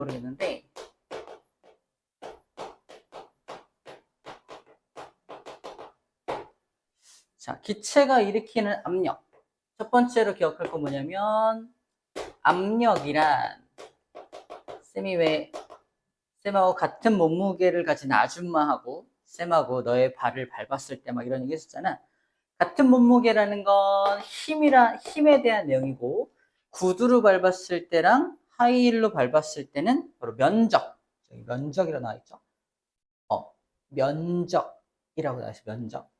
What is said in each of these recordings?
모르겠는데 자, 기체가 일으키는 압력. 첫 번째로 기억할 건 뭐냐면 압력이란 쌤하고 같은 몸무게를 가진 아줌마하고 쌤하고 너의 발을 밟았을 때 막 이런 얘기 했었잖아. 같은 몸무게라는 건 힘에 대한 내용이고 구두로 밟았을 때랑 하이힐로 밟았을 때는 바로 면적. 저기 면적이라고 나와 있죠. 면적이라고 나와 있어. 면적.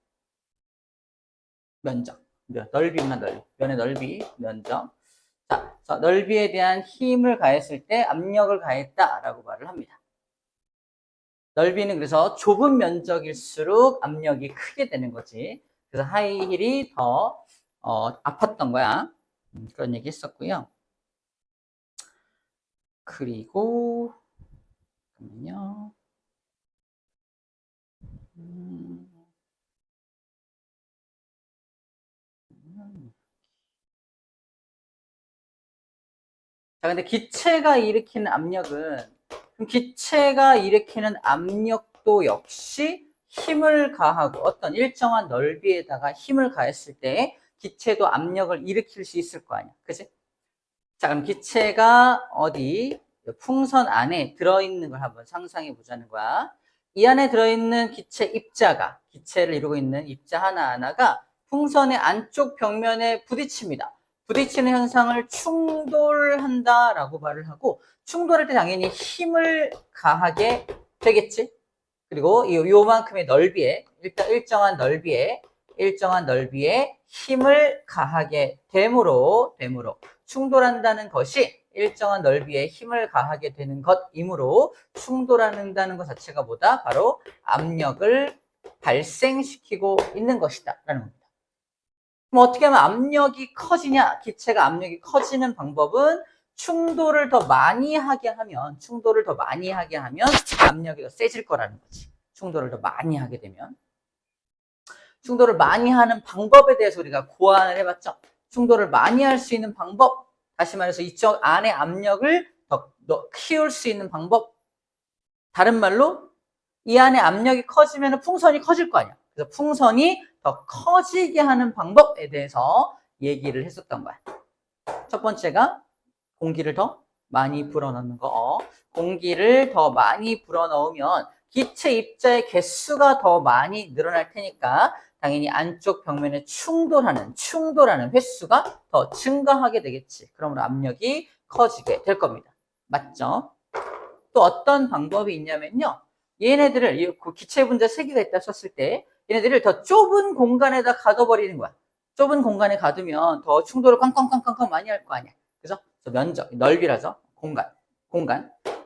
넓이만 넓이. 면의 넓이, 면적. 자, 그래서 넓이에 대한 힘을 가했을 때 압력을 가했다라고 말을 합니다. 넓이는 그래서 좁은 면적일수록 압력이 크게 되는 거지. 그래서 하이힐이 더 아팠던 거야. 그런 얘기 했었고요. 그리고 잠깐만요. 자, 근데 기체가 일으키는 압력은 기체가 일으키는 압력도 역시 힘을 가하고 어떤 일정한 넓이에다가 힘을 가했을 때 기체도 압력을 일으킬 수 있을 거 아니야. 그치? 자, 그럼 기체가 어디 풍선 안에 들어있는 걸 한번 상상해 보자는 거야. 이 안에 들어있는 기체 입자가, 기체를 이루고 있는 입자 하나하나가 풍선의 안쪽 벽면에 부딪힙니다. 부딪히는 현상을 충돌한다라고 말을 하고, 충돌할 때 당연히 힘을 가하게 되겠지. 그리고 요만큼의 넓이에, 일단 일정한 넓이에 힘을 가하게 되므로 충돌한다는 것이 일정한 넓이에 힘을 가하게 되는 것이므로 충돌한다는 것 자체가 뭐다? 바로 압력을 발생시키고 있는 것이다 라는 겁니다. 그럼 어떻게 하면 압력이 커지냐? 기체가 압력이 커지는 방법은 충돌을 더 많이 하게 하면 압력이 더 세질 거라는 거지. 충돌을 더 많이 하게 되면. 충돌을 많이 하는 방법에 대해서 우리가 고안을 해봤죠. 충돌을 많이 할 수 있는 방법, 다시 말해서 이쪽 안에 압력을 더 키울 수 있는 방법. 다른 말로 이 안에 압력이 커지면 풍선이 커질 거 아니야. 그래서 풍선이 더 커지게 하는 방법에 대해서 얘기를 했었던 거야. 첫 번째가 공기를 더 많이 불어넣는 거. 공기를 더 많이 불어넣으면 기체 입자의 개수가 더 많이 늘어날 테니까 당연히 안쪽 벽면에 충돌하는 횟수가 더 증가하게 되겠지. 그러므로 압력이 커지게 될 겁니다. 맞죠? 또 어떤 방법이 있냐면요. 얘네들을 기체 분자 3개가 있다 썼을 때 얘네들을 더 좁은 공간에다 가둬버리는 거야. 좁은 공간에 가두면 더 충돌을 꽝꽝꽝꽝 많이 할 거 아니야. 그래서 면적, 넓이라서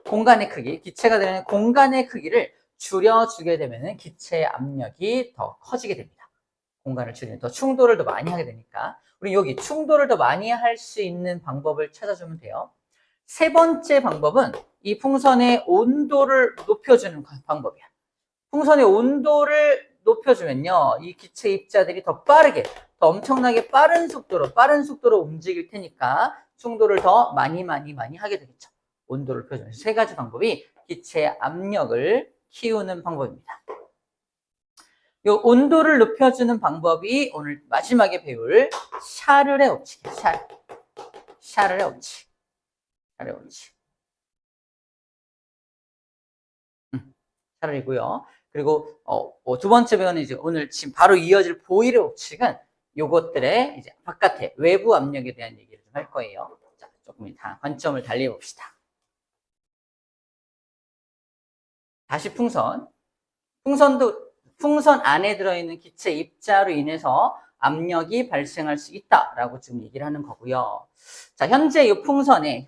공간의 크기, 기체가 되는 공간의 크기를 줄여주게 되면 기체의 압력이 더 커지게 됩니다. 공간을 줄이면 더 충돌을 더 많이 하게 되니까 우리 여기 충돌을 더 많이 할 수 있는 방법을 찾아주면 돼요. 세 번째 방법은 이 풍선의 온도를 높여주는 방법이야. 풍선의 온도를 높여주면요, 이 기체 입자들이 더 엄청나게 빠른 속도로 움직일 테니까 충돌을 더 많이 하게 되겠죠. 온도를 높여주는 3가지 방법이 기체의 압력을 키우는 방법입니다. 이 온도를 높여주는 방법이 오늘 마지막에 배울 샤를의 법칙이에요. 샤를의 법칙. 샤를이고요. 그리고 두 번째 배우는 이제 오늘 지금 바로 이어질 보일의 법칙은 요것들의 이제 바깥에 외부 압력에 대한 얘기를 좀 할 거예요. 자, 조금 다 관점을 달리 봅시다. 다시 풍선 안에 들어있는 기체 입자로 인해서 압력이 발생할 수 있다라고 지금 얘기를 하는 거고요. 자, 현재 풍선의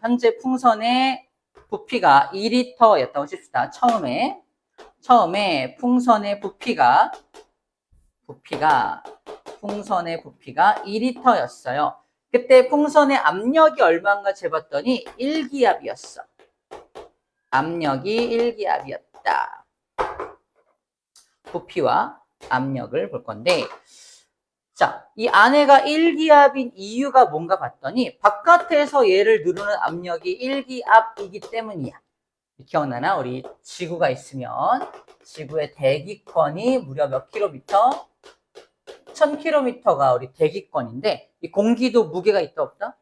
부피가 2리터였다고 칩시다. 처음에 풍선의 부피가 2리터였어요. 그때 풍선의 압력이 얼마인가 재봤더니 1기압이었어. 압력이 1기압이었다. 부피와 압력을 볼 건데, 자, 이 안에가 1기압인 이유가 뭔가 봤더니 바깥에서 얘를 누르는 압력이 1기압이기 때문이야. 기억나나? 우리 지구가 있으면 지구의 대기권이 무려 몇 킬로미터? 1000km가 우리 대기권인데 이 공기도 무게가 있다 없다?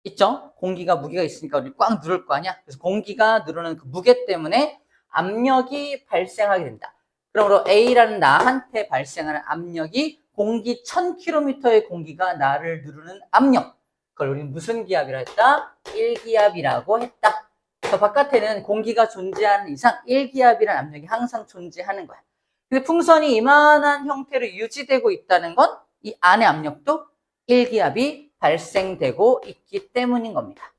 있죠? 공기가 무게가 있으니까 우리 꽉 누를 거 아니야? 그래서 공기가 누르는 그 무게 때문에 압력이 발생하게 된다. 그러므로 A라는 나한테 발생하는 압력이 공기 1000km의 공기가 나를 누르는 압력. 그걸 우리는 무슨 기압이라 했다? 1기압이라고 했다. 저 바깥에는 공기가 존재하는 이상 1기압이라는 압력이 항상 존재하는 거야. 근데 풍선이 이만한 형태로 유지되고 있다는 건 이 안의 압력도 1기압이 발생되고 있기 때문인 겁니다.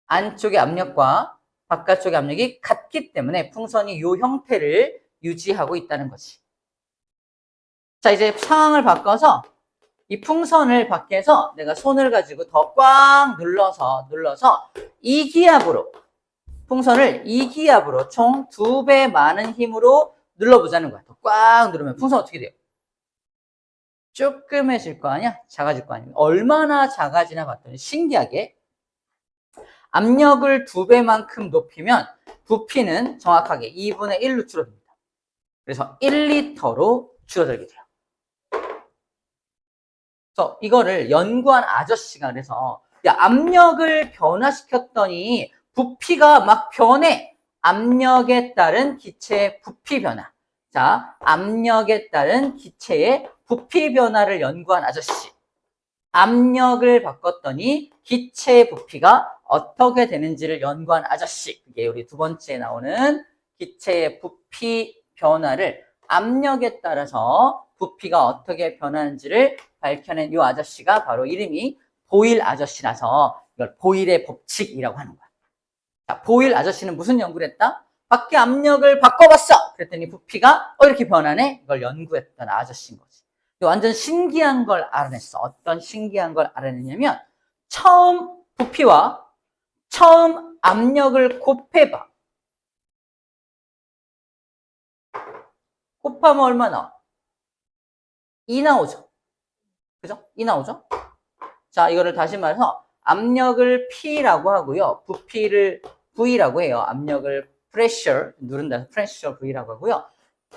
안쪽의 압력과 바깥쪽의 압력이 같기 때문에 풍선이 이 형태를 유지하고 있다는 거지. 자, 이제 상황을 바꿔서 이 풍선을 밖에서 내가 손을 가지고 더 꽉 눌러서 2기압으로 풍선을 2기압으로 총 2배 많은 힘으로 눌러보자는 거야. 더 꽉 누르면 풍선 어떻게 돼요? 조그매질 거 아니야? 작아질 거 아니야? 얼마나 작아지나 봤더니 신기하게 압력을 2배만큼 높이면 부피는 정확하게 2분의 1로 줄어듭니다. 그래서 1리터로 줄어들게 돼요. 그래서 이거를 연구한 아저씨가 그래서 야, 압력을 변화시켰더니 부피가 막 변해. 압력에 따른 기체의 부피 변화. 자, 압력에 따른 기체의 부피 변화를 연구한 아저씨. 압력을 바꿨더니 기체의 부피가 어떻게 되는지를 연구한 아저씨. 이게 우리 두 번째에 나오는 기체의 부피 변화를 압력에 따라서 부피가 어떻게 변하는지를 밝혀낸 이 아저씨가 바로 이름이 보일 아저씨라서 이걸 보일의 법칙이라고 하는 거야. 자, 보일 아저씨는 무슨 연구를 했다? 밖에 압력을 바꿔봤어! 그랬더니 부피가 이렇게 변하네? 이걸 연구했던 아저씨인 거지. 완전 신기한 걸 알아냈어. 어떤 신기한 걸 알아냈냐면 처음 부피와 처음 압력을 곱해봐. 곱하면 얼마 나와? 2 나오죠. 그죠? 2 나오죠? 자, 이거를 다시 말해서 압력을 P라고 하고요. 부피를 V라고 해요. 압력을 pressure, 누른다. pressure V라고 하고요.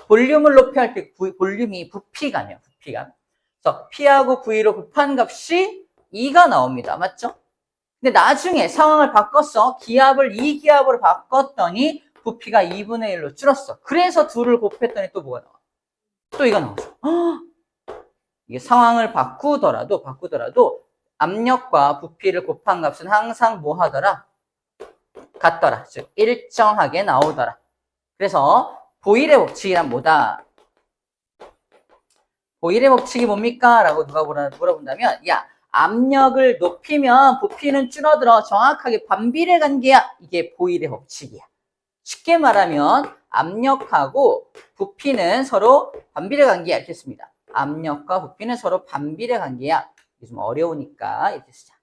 볼륨을 높여 할 때 볼륨이 부피감이에요. 부피감. 그래서 P하고 V로 곱한 값이 2가 나옵니다. 맞죠? 근데 나중에 상황을 바꿨어. 기압을 2기압으로 바꿨더니 부피가 2분의 1로 줄었어. 그래서 둘을 곱했더니 또 뭐가 나와? 또 이가 나오죠. 이게 상황을 바꾸더라도 압력과 부피를 곱한 값은 항상 뭐 하더라? 같더라. 즉 일정하게 나오더라. 그래서 보일의 법칙이란 뭐다? 보일의 법칙이 뭡니까? 라고 누가 물어본다면 야, 압력을 높이면 부피는 줄어들어. 정확하게 반비례 관계야. 이게 보일의 법칙이야. 쉽게 말하면 압력하고 부피는 서로 반비례 관계야. 이렇게 씁니다. 압력과 부피는 서로 반비례 관계야. 이게 좀 어려우니까 이렇게 쓰자.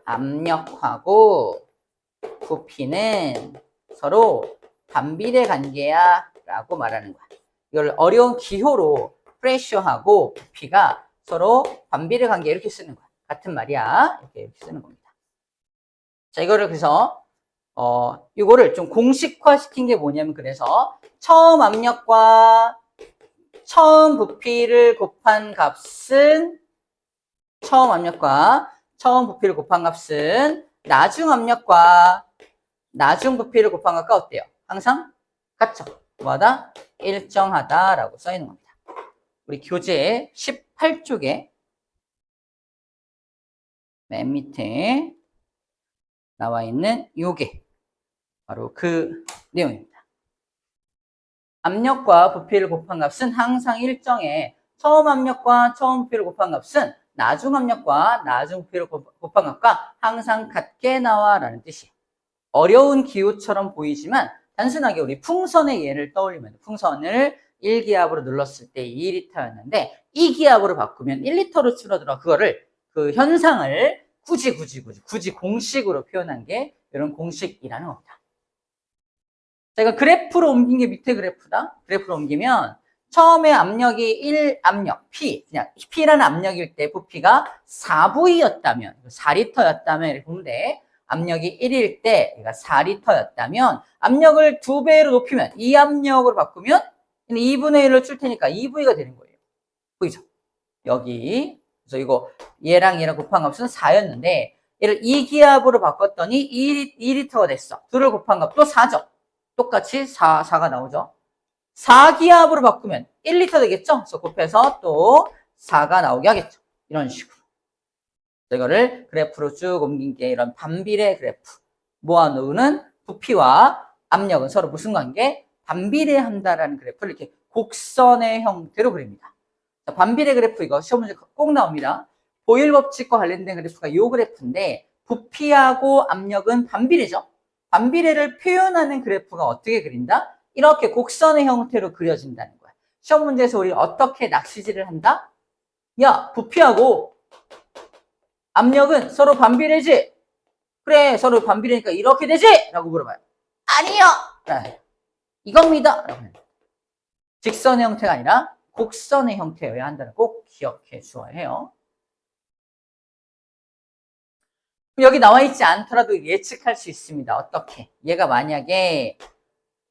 압력하고 부피는 서로 반비례 관계야 라고 말하는 거야. 이걸 어려운 기호로 프레셔하고 부피가 서로 반비례 관계 이렇게 쓰는 거야. 같은 말이야. 이렇게 쓰는 겁니다. 자, 이거를 그래서 이거를 좀 공식화 시킨 게 뭐냐면 그래서 처음 압력과 처음 부피를 곱한 값은 처음 압력과 처음 부피를 곱한 값은 나중 압력과 나중 부피를 곱한 값과 어때요? 항상 같죠? 뭐하다? 일정하다라고 써있는 겁니다. 우리 교재 18쪽에 맨 밑에 나와 있는 요게 바로 그 내용입니다. 압력과 부피를 곱한 값은 항상 일정해. 처음 압력과 처음 부피를 곱한 값은 나중 압력과 나중 부피를 곱한 값과 항상 같게 나와 라는 뜻이에요. 어려운 기호처럼 보이지만 단순하게 우리 풍선의 예를 떠올리면 풍선을 1기압으로 눌렀을 때 2리터였는데 2기압으로 바꾸면 1리터로 줄어들어. 그거를 그 현상을 굳이 공식으로 표현한 게 이런 공식이라는 겁니다. 자, 이거 그래프로 옮긴 게 밑에 그래프다. 그래프로 옮기면 처음에 압력이 1압력 P, 그냥 P라는 압력일 때 부피가 4V였다면 4리터였다면 이렇게 보면 돼. 압력이 1일 때 얘가 4리터였다면 압력을 2배로 높이면 이 압력으로 바꾸면 2분의 1을 줄 테니까 2V가 되는 거예요. 보이죠? 여기. 그래서 이거 얘랑 얘랑 곱한 값은 4였는데 얘를 2기압으로 바꿨더니 2리터가 됐어. 2를 곱한 값도 4죠. 똑같이 4가 나오죠. 4기압으로 바꾸면 1리터 되겠죠? 그래서 곱해서 또 4가 나오게 하겠죠. 이런 식으로. 이거를 그래프로 쭉 옮긴 게 이런 반비례 그래프. 모아놓는 부피와 압력은 서로 무슨 관계? 반비례한다라는 그래프를 이렇게 곡선의 형태로 그립니다. 자, 반비례 그래프 이거 시험 문제 꼭 나옵니다. 보일 법칙과 관련된 그래프가 이 그래프인데 부피하고 압력은 반비례죠. 반비례를 표현하는 그래프가 어떻게 그린다? 이렇게 곡선의 형태로 그려진다는 거야. 시험 문제에서 우리 어떻게 낚시질을 한다? 야, 부피하고 압력은 서로 반비례지? 그래, 서로 반비례니까 이렇게 되지? 라고 물어봐요. 아니요! 이겁니다. 직선의 형태가 아니라 곡선의 형태여야 한다는 꼭 기억해 주어야 해요. 여기 나와 있지 않더라도 예측할 수 있습니다. 어떻게? 얘가 만약에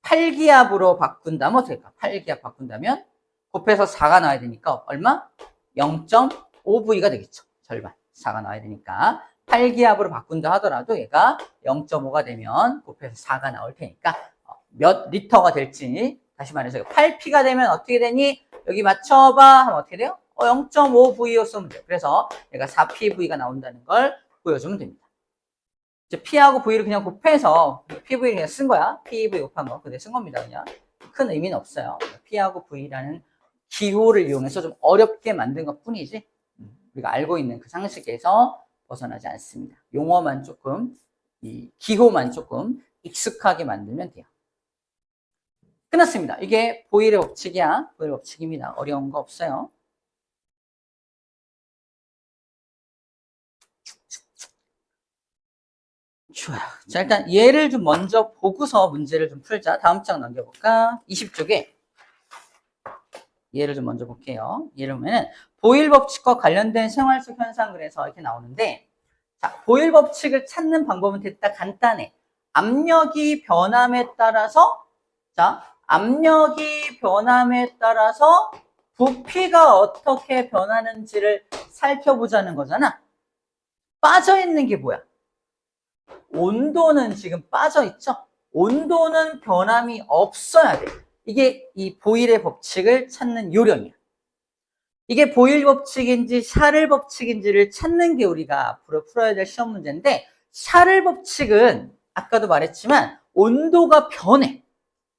8기압으로 바꾼다면 어떻게 될까? 8기압 바꾼다면 곱해서 4가 나와야 되니까 얼마? 0.5V가 되겠죠. 절반. 4가 나와야 되니까 8기압으로 바꾼다 하더라도 얘가 0.5가 되면 곱해서 4가 나올 테니까 몇 리터가 될지 다시 말해서 8P가 되면 어떻게 되니? 여기 맞춰봐 하면 어떻게 돼요? 0.5V였으면 돼요. 그래서 얘가 4PV가 나온다는 걸 보여주면 됩니다. 이제 P하고 V를 그냥 곱해서 PV 그냥 쓴 거야. PV 곱한 거. 근데 쓴 겁니다. 그냥. 큰 의미는 없어요. P하고 V라는 기호를 이용해서 좀 어렵게 만든 것 뿐이지 우리가 알고 있는 그 상식에서 벗어나지 않습니다. 용어만 조금, 이 기호만 조금 익숙하게 만들면 돼요. 끝났습니다. 이게 보일의 법칙이야. 보일의 법칙입니다. 어려운 거 없어요. 좋아요. 자, 일단 얘를 좀 먼저 보고서 문제를 좀 풀자. 다음 장 넘겨볼까? 20쪽에 얘를 좀 먼저 볼게요. 예를 보면은 보일 법칙과 관련된 생활 속 현상 그래서 이렇게 나오는데 자, 보일 법칙을 찾는 방법은 됐다 간단해. 압력이 변함에 따라서 자, 압력이 변함에 따라서 부피가 어떻게 변하는지를 살펴보자는 거잖아. 빠져있는 게 뭐야? 온도는 지금 빠져있죠? 온도는 변함이 없어야 돼. 이게 이 보일의 법칙을 찾는 요령이야. 이게 보일 법칙인지 샤를 법칙인지를 찾는 게 우리가 앞으로 풀어야 될 시험 문제인데 샤를 법칙은 아까도 말했지만 온도가 변해.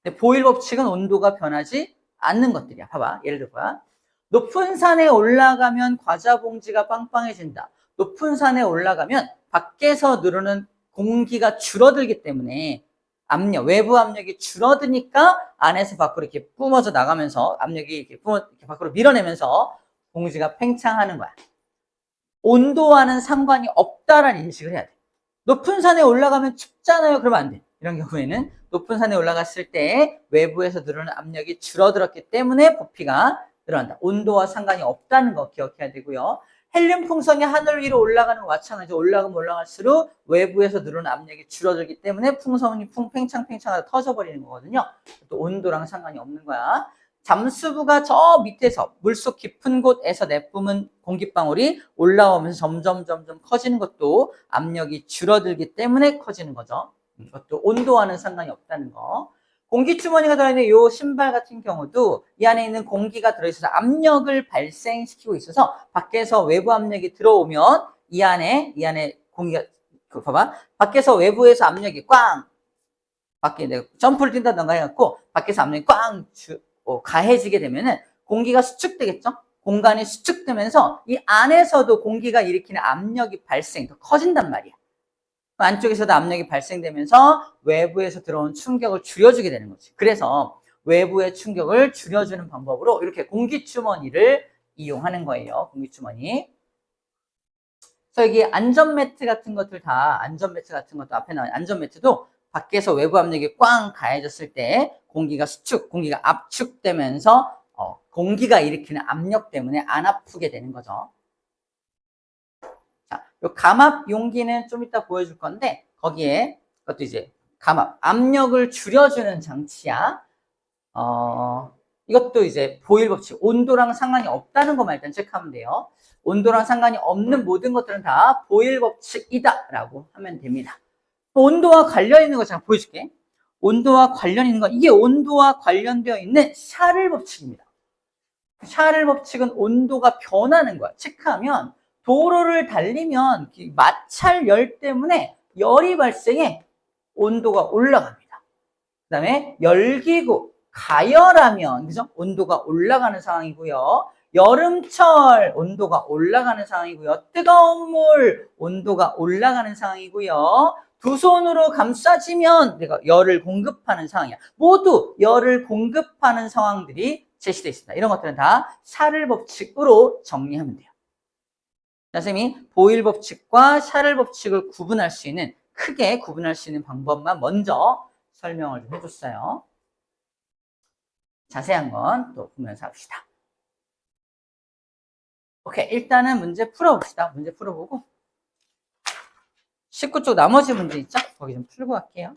근데 보일 법칙은 온도가 변하지 않는 것들이야. 봐봐. 예를 들어봐. 높은 산에 올라가면 과자 봉지가 빵빵해진다. 높은 산에 올라가면 밖에서 누르는 공기가 줄어들기 때문에 압력, 외부 압력이 줄어드니까 안에서 밖으로 이렇게 뿜어져 나가면서 압력이 이렇게 밖으로 밀어내면서 봉지가 팽창하는 거야. 온도와는 상관이 없다라는 인식을 해야 돼. 높은 산에 올라가면 춥잖아요. 그러면 안 돼. 이런 경우에는 높은 산에 올라갔을 때 외부에서 들어오는 압력이 줄어들었기 때문에 부피가 늘어난다. 온도와 상관이 없다는 거 기억해야 되고요. 헬륨 풍선이 하늘 위로 올라가는 것과 마찬가지로 올라가면 올라갈수록 외부에서 들어오는 압력이 줄어들기 때문에 풍선이 팽창하다 터져버리는 거거든요. 또 온도랑 상관이 없는 거야. 잠수부가 저 밑에서 물속 깊은 곳에서 내뿜은 공기방울이 올라오면서 점점 커지는 것도 압력이 줄어들기 때문에 커지는 거죠. 이것도 온도와는 상관이 없다는 거. 공기주머니가 들어있는 이 신발 같은 경우도 이 안에 있는 공기가 들어있어서 압력을 발생시키고 있어서 밖에서 외부 압력이 들어오면 이 안에 공기가 봐봐. 밖에서 외부에서 압력이 꽝 밖에 내가 점프를 뛴다던가 해갖고 밖에서 압력이 꽝 가해지게 되면은 공기가 수축되겠죠? 공간이 수축되면서 이 안에서도 공기가 일으키는 압력이 더 커진단 말이야. 안쪽에서도 압력이 발생되면서 외부에서 들어온 충격을 줄여주게 되는 거지. 그래서 외부의 충격을 줄여주는 방법으로 이렇게 공기주머니를 이용하는 거예요. 공기주머니. 그래서 여기 안전매트 같은 것도 앞에 나온 안전매트도 밖에서 외부 압력이 꽝 가해졌을 때 공기가 압축되면서 공기가 일으키는 압력 때문에 안 아프게 되는 거죠. 자, 요 감압 용기는 좀 이따 보여줄 건데 거기에 그것도 이제 감압, 압력을 줄여주는 장치야. 이것도 이제 보일 법칙, 온도랑 상관이 없다는 것만 일단 체크하면 돼요. 온도랑 상관이 없는 모든 것들은 다 보일 법칙이다라고 하면 됩니다. 온도와 관련 있는 거 제가 보여줄게. 온도와 관련 있는 거, 이게 온도와 관련되어 있는 샤를 법칙입니다. 샤를 법칙은 온도가 변하는 거야. 체크하면 도로를 달리면 마찰 열 때문에 열이 발생해 온도가 올라갑니다. 그 다음에 열기구, 가열하면 그죠? 온도가 올라가는 상황이고요. 여름철 온도가 올라가는 상황이고요. 뜨거운 물 온도가 올라가는 상황이고요. 두 손으로 감싸지면 내가 열을 공급하는 상황이야. 모두 열을 공급하는 상황들이 제시되어 있습니다. 이런 것들은 다 샤를 법칙으로 정리하면 돼요. 자, 선생님이 보일 법칙과 샤를 법칙을 구분할 수 있는, 크게 구분할 수 있는 방법만 먼저 설명을 좀 해줬어요. 자세한 건 또 보면서 합시다. 오케이, 일단은 문제 풀어봅시다. 문제 풀어보고 19쪽 나머지 문제 있죠? 거기 좀 풀고 갈게요.